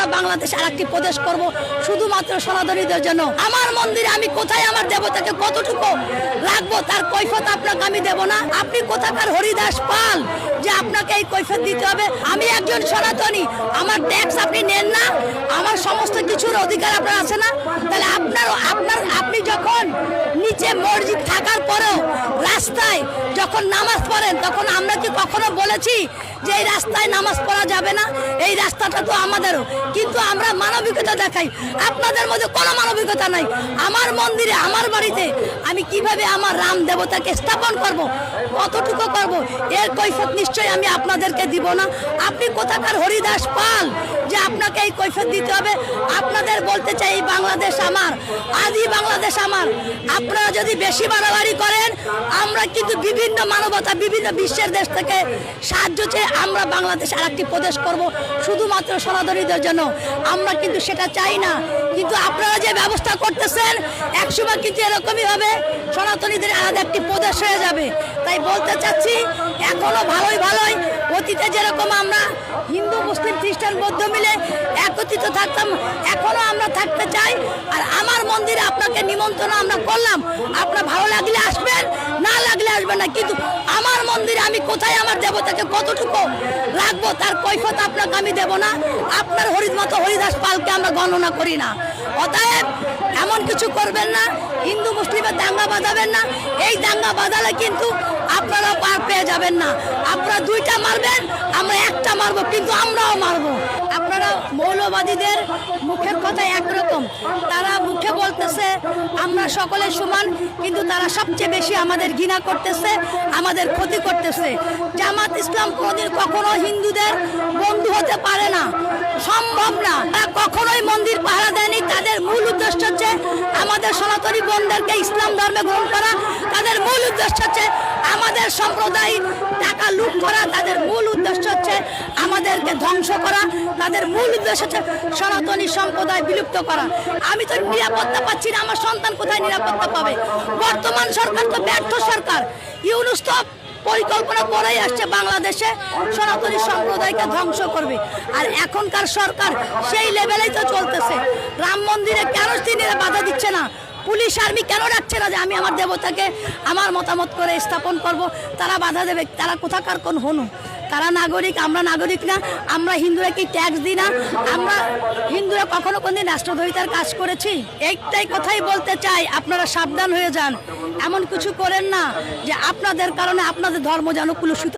আমরা বাংলাদেশ আরেকটি প্রদেশ করব শুধুমাত্র সনাতনীদের জন্য। আমার মন্দিরে আমি কোথায় আমার দেবতাকে কতটুকু রাখবো তার কৈফিয়ত আপনাকে আমি দেব না। আপনি কোথাকার হরিদাস পাল যে আপনাকে এই কৈফিয়ত দিতে হবে? আমি একজন সনাতনী, আমার ট্যাক্স আপনি নেন না, আমার সমস্ত কিছুর অধিকার আপনার আছে না? তাহলে আপনি যখন নিচে মসজিদ থাকার পরেও রাস্তায় যখন নামাজ পড়েন তখন আমরা কি কখনো বলেছি যে এই রাস্তায় নামাজ পড়া যাবে না? এই রাস্তাটা তো আমাদেরও, কিন্তু আমরা মানবিকতা দেখাই। আপনাদের মধ্যে কোনো মানবিকতা নাই। আমার মন্দিরে আমার বাড়িতে আমি কিভাবে আমার রাম দেবতাকে স্থাপন করব, কতটুকু করব, এর কৈফিয়ত নিশ্চয়ই আমি আপনাদেরকে দিব না। আপনি কোথাকার হরিদাস পাল যে আপনাকে এই কৈফিয়ত দিতে হবে? আপনাদের বলতে চাই এই বাংলাদেশ আমার, আদি বাংলাদেশ আমার। আপনারা যদি বেশি বাড়াবাড়ি করেন আমরা কিন্তু বিভিন্ন মানবতা বিভিন্ন বিশ্বের দেশ থেকে সাহায্য চেয়ে আমরা বাংলাদেশ আরেকটি প্রদেশ করব শুধুমাত্র সনাতনীদের জন্য। আমরা কিন্তু সেটা চাই না, কিন্তু আপনারা যে ব্যবস্থা করতেছেন একসময় কিন্তু এরকমই হবে, সনাতনীদের আলাদা একটি প্রদেশ হয়ে যাবে। তাই বলতে চাচ্ছি এখনো ভালোই অতীতে যেরকম আমরা হিন্দু মুসলিম খ্রিস্টান বৌদ্ধ মিলে একত্রিত থাকতাম এখনো আমরা থাকতে চাই। আর আমার মন্দিরে আপনাকে নিমন্ত্রণ আমরা করলাম, আপনার ভালো লাগলে আসবেন, না লাগলে আসবেন না, কিন্তু আমার মন্দিরে আমি কোথায় আমার দেবতাকে কতটুকু রাখবো তার কৈফিয়ত আপনাকে আমি দেব না। আপনার মতো হরিদাস পালকে আমরা গণনা করি না। অতএব এমন কিছু করবেন না, হিন্দু মুসলিমের দাঙ্গা বাঁধাবেন না। এই দাঙ্গা বাঁধালে কিন্তু আপনারা পার পেয়ে যাবেন না। আপনারা দুইটা মারবেন, আমরা একটা মারবো, কিন্তু আমরাও মারবো। আপনারা মৌলবাদীদের মুখের কথা একরকম, তারা মুখে বলতেছে আমরা সকলে সমান, কিন্তু তারা সবচেয়ে বেশি আমাদের ঘৃণা করতেছে, আমাদের ক্ষতি করতেছে। জামাত ইসলাম কখনো হিন্দুদের বন্ধু হতে পারে না, সম্ভব না। তারা কখনোই মন্দির পাহারা দেয়নি। তাদের মূল উদ্দেশ্য হচ্ছে আমাদের সনাতনী বোনদেরকে ইসলাম ধর্মে গ্রহণ করা। তাদের মূল উদ্দেশ্য হচ্ছে আমাদের সম্প্রদায় টাকা লুট করা। তাদের মূল উদ্দেশ্য হচ্ছে আমাদেরকে ধ্বংস করা। তাদের মূল উদ্দেশ্য হচ্ছে সনাতনী সম্প্রদায় বিলুপ্ত করা। আমি তো নিরাপত্তা পাচ্ছি না, আমার সন্তান কোথায় নিরাপত্তা পাবে? বর্তমান সরকার তো ব্যর্থ সরকার। ইউনূস তো পরিকল্পনা করেই আসছে বাংলাদেশে সনাতনী সম্প্রদায়কে ধ্বংস করবে। আর এখনকার সরকার সেই লেভেলেই তো চলতেছে। রাম মন্দিরে কেন তিনি বাধা দিচ্ছে না? পুলিশ আর্মি কেন রাখছে না যে আমি আমার দেবতাকে আমার মতামত করে স্থাপন করব? তারা বাধা দেবে। তারা কোথাকার কোন হনু? তারা নাগরিক, আমরা নাগরিক না? আমরা হিন্দুরা কি ট্যাক্স দিই না? আমরা হিন্দুরা কখনো কোনদিন রাষ্ট্রদ্রোহিতার কাজ করেছি? একটাই কথাই বলতে চাই, আপনারা সাবধান হয়ে যান। এমন কিছু করেন না যে আপনাদের কারণে আপনাদের ধর্ম যেন কুলুষিত